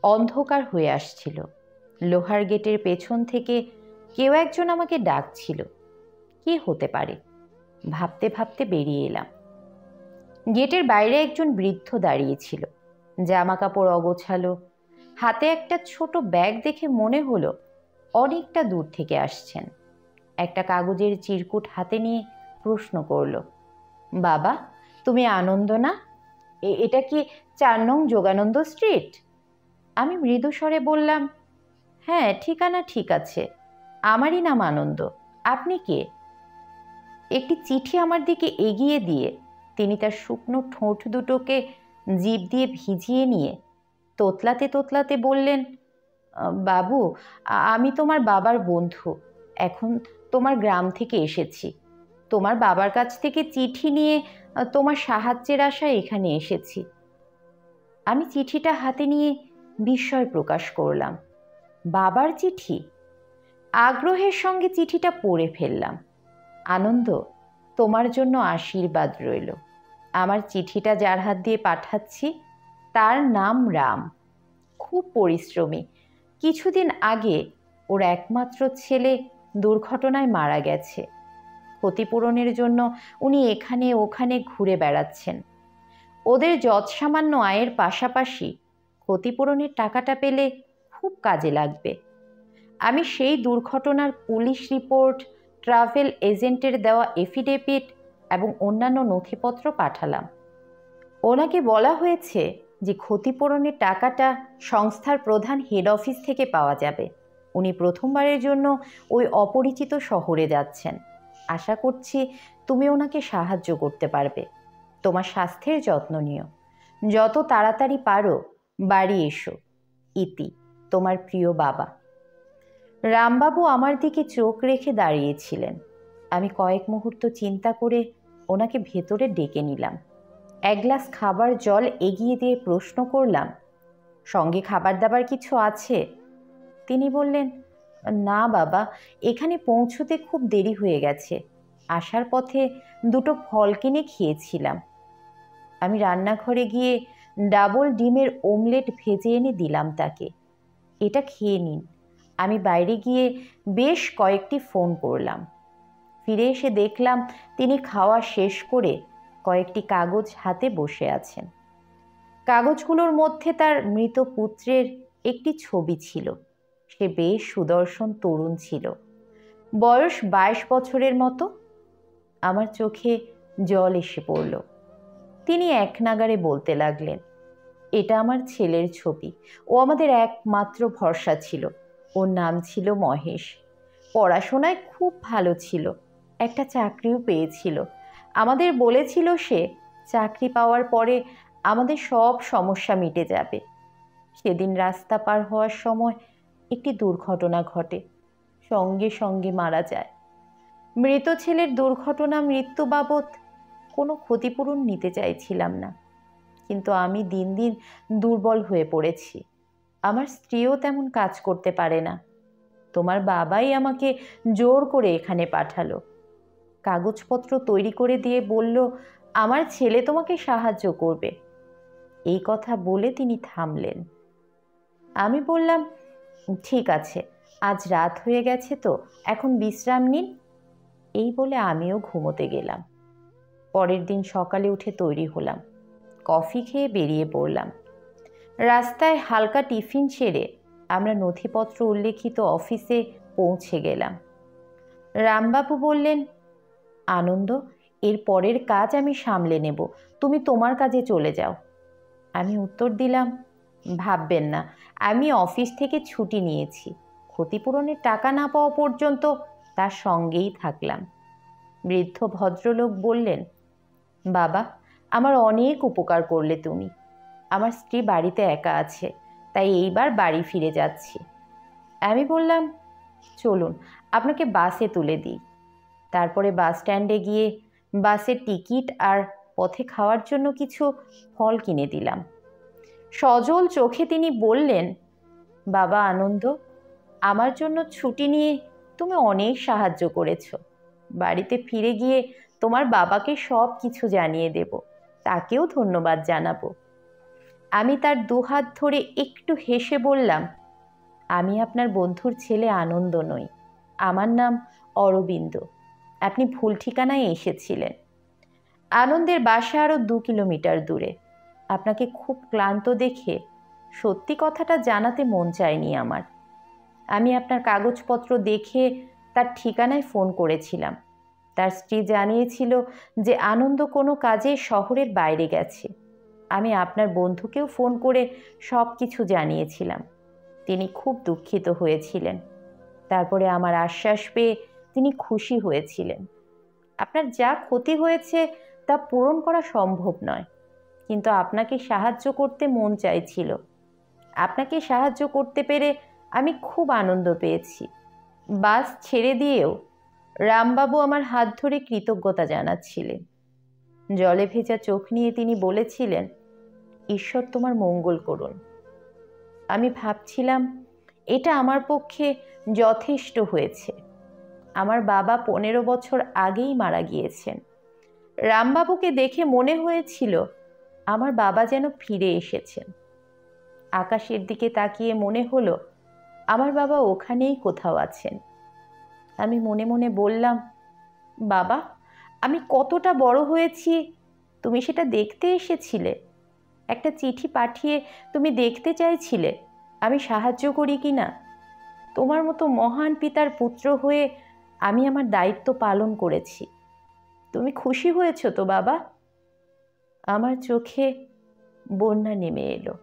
অন্ধকার হয়ে আসছিল। লোহার গেটের পেছন থেকে কেউ একজন আমাকে ডাকছিল। কি হতে পারে ভাবতে ভাবতে বেরিয়ে এলাম। গেটের বাইরে একজন বৃদ্ধ দাঁড়িয়েছিল, জামা কাপড় অগোছালো, হাতে একটা ছোট ব্যাগ দেখে মনে হলো অনেকটা দূর থেকে আসছেন। একটা কাগজের চিরকুট হাতে নিয়ে প্রশ্ন করলো, বাবা তুমি আনন্দ না? এটা কি 4 নং যোগানন্দ স্ট্রিট? আমি মৃদু স্বরে বললাম, হ্যাঁ ঠিকানা ঠিক আছে, আমারই নাম আনন্দ। আপনি কে? একটি চিঠি আমার দিকে এগিয়ে দিয়ে তিনি তার শুকনো ঠোঁট দুটোকে জিভ দিয়ে ভিজিয়ে নিয়ে তোতলাতে তোতলাতে বললেন, বাবু আমি তোমার বাবার বন্ধু, এখন তোমার গ্রাম থেকে এসেছি। তোমার বাবার কাছ থেকে চিঠি নিয়ে তোমার সাহায্যের আশায় এখানে এসেছি। আমি চিঠিটা হাতে নিয়ে বিস্ময় প্রকাশ করলাম। বাবার চিঠি? আগ্রহের সঙ্গে চিঠিটা পড়ে ফেললাম। আনন্দ, তোমার জন্য আশীর্বাদ রইল। আমার চিঠিটা যার হাত দিয়ে পাঠাচ্ছি তার নাম রাম, খুব পরিশ্রমী। কিছুদিন আগে ওর একমাত্র ছেলে দুর্ঘটনায় মারা গেছে। ক্ষতিপূরণের জন্য উনি এখানে ওখানে ঘুরে বেড়াচ্ছেন। ওদের যৎসামান্য আয়ের পাশাপাশি ক্ষতিপূরণের টাকাটা পেলে খুব কাজে লাগবে। আমি সেই দুর্ঘটনার পুলিশ রিপোর্ট, ট্রাভেল এজেন্টের দেওয়া এফিডেভিট এবং অন্যান্য নথিপত্র পাঠালাম। ওনাকে বলা হয়েছে যে ক্ষতিপূরণের টাকাটা সংস্থার প্রধান হেড অফিস থেকে পাওয়া যাবে। উনি প্রথমবারের জন্য ওই অপরিচিত শহরে যাচ্ছেন। আশা করছি তুমি ওনাকে সাহায্য করতে পারবে। তোমার স্বাস্থ্যের যত্ন নিও। যত তাড়াতাড়ি পারো বাড়ি এসো। ইতি, তোমার প্রিয় বাবা। রামবাবু আমার দিকে চোখ রেখে দাঁড়িয়েছিলেন। আমি কয়েক মুহূর্ত চিন্তা করে ওনাকে ভেতরে ডেকে নিলাম। 1 গ্লাস খাবার জল এগিয়ে দিয়ে প্রশ্ন করলাম, সঙ্গে খাবার দাবার কিছু আছে? তিনি বললেন, না বাবা, এখানে পৌঁছতে খুব দেরি হয়ে গেছে। আসার পথে 2টো ফল কিনে খেয়েছিলাম। আমি রান্নাঘরে গিয়ে ডাবল ডিমের অমলেট ভেজে এনে দিলাম তাকে। এটা খেয়ে নিন। আমি বাইরে গিয়ে বেশ কয়েকটি ফোন করলাম। ফিরে এসে দেখলাম তিনি খাওয়া শেষ করে কয়েকটি কাগজ হাতে বসে আছেন। কাগজগুলোর মধ্যে তার মৃত পুত্রের একটি ছবি ছিল। সে বেশ সুদর্শন তরুণ ছিল, বয়স 22 বছরের মতো। আমার চোখে জল এসে পড়ল। তিনি এক নাগাড়ে বলতে লাগলেন, এটা আমার ছেলের ছবি। ও আমাদের একমাত্র ভরসা ছিল। ওর নাম ছিল মহেশ। পড়াশোনায় খুব ভালো ছিল, একটা চাকরিও পেয়েছিল। আমাদের বলেছিল সে চাকরি পাওয়ার পরে আমাদের সব সমস্যা মিটে যাবে। সেদিন রাস্তা পার হওয়ার সময় একটি দুর্ঘটনা ঘটে, সঙ্গে সঙ্গে মারা যায়। মৃত ছেলের দুর্ঘটনা মৃত্যু বাবদ কোনো ক্ষতিপূরণ নিতে চাইছিলাম না, কিন্তু আমি দিন দিন দুর্বল হয়ে পড়েছি। আমার স্ত্রীও তেমন কাজ করতে পারে না। তোমার বাবাই আমাকে জোর করে এখানে পাঠালো। কাগজপত্র তৈরি করে দিয়ে বলল, আমার ছেলে তোমাকে সাহায্য করবে। এই কথা বলে তিনি থামলেন। আমি বললাম, ঠিক আছে, আজ রাত হয়ে গেছে তো, এখন বিশ্রাম নিন। এই বলে আমিও ঘুমোতে গেলাম। পরের দিন সকালে উঠে তৈরি হলাম। কফি খেয়ে বেরিয়ে পড়লাম। রাস্তায় হালকা টিফিন সেরে আমরা নথিপত্র উল্লেখিত অফিসে পৌঁছে গেলাম। রামবাবু বললেন, আনন্দ, এর পরের কাজ আমি সামলে নেব, তুমি তোমার কাজে চলে যাও। আমি উত্তর দিলাম, ভাববেন না, আমি অফিস থেকে ছুটি নিয়েছি। ক্ষতিপূরণের টাকা না পাওয়া পর্যন্ত তার সঙ্গেই থাকলাম। বৃদ্ধ ভদ্রলোক বললেন, বাবা, আমার অনেক উপকার করলে তুমি। আমার স্ত্রী বাড়িতে একা আছে, তাই এইবার বাড়ি ফিরে যাচ্ছি। আমি বললাম, চলুন আপনাকে বাসে তুলে দিই। তারপরে বাস স্ট্যান্ডে গিয়ে বাসের টিকিট আর পথে খাওয়ার জন্য কিছু ফল কিনে দিলাম। সজল চোখে তিনি বললেন, বাবা আনন্দ, আমার জন্য ছুটি নিয়ে তুমি অনেক সাহায্য করেছো। বাড়িতে ফিরে গিয়ে তোমার বাবাকে সব কিছু জানিয়ে দেব, তাকেও ধন্যবাদ জানাবো। আমি তার দুহাত ধরে একটু হেসে বললাম, আমি আপনার বন্ধুর ছেলে আনন্দ নই, আমার নাম অরবিন্দ। আপনি ভুল ঠিকানায় এসেছিলেন। আনন্দের বাসা আরও 2 কিলোমিটার দূরে। আপনাকে খুব ক্লান্ত দেখে সত্যি কথাটা জানাতে মন চায়নি আমার। আমি আপনার কাগজপত্র দেখে তার ঠিকানায় ফোন করেছিলাম। তার স্ত্রী জানিয়েছিল যে আনন্দ কোনো কাজে শহরের বাইরে গেছে। আমি আপনার বন্ধুকেও ফোন করে সব কিছু জানিয়েছিলাম। তিনি খুব দুঃখিত হয়েছিলেন। তারপরে আমার আশ্বাস পেয়ে তিনি খুশি হয়েছিলেন। আপনার যা ক্ষতি হয়েছে তা পূরণ করা সম্ভব নয়, কিন্তু আপনাকে সাহায্য করতে মন চাইছিল। আপনাকে সাহায্য করতে পেরে আমি খুব আনন্দ পেয়েছি। বাস ছেড়ে দিয়েও রামবাবু আমার হাত ধরে কৃতজ্ঞতা জানাচ্ছিলেন। জলে ভেজা চোখ নিয়ে তিনি বলেছিলেন, ঈশ্বর তোমার মঙ্গল করুন। আমি ভাবছিলাম এটা আমার পক্ষে যথেষ্ট হয়েছে। আমার বাবা 15 বছর আগেই মারা গিয়েছেন। রামবাবুকে দেখে মনে হয়েছিল আমার বাবা যেন ফিরে এসেছেন। আকাশের দিকে তাকিয়ে মনে হলো আমার বাবা ওখানেই কোথাও আছেন। আমি মনে মনে বললাম, বাবা, আমি কতটা বড় হয়েছি তুমি সেটা দেখতে এসেছিলে। একটা চিঠি পাঠিয়ে তুমি দেখতে চাইছিলে আমি সাহায্য করি কি না। তোমার মতো মহান পিতার পুত্র হয়ে আমি আমার দায়িত্ব পালন করেছি। তুমি খুশি হয়েছো তো বাবা? আমার চোখে বন্যা নেমে এলো।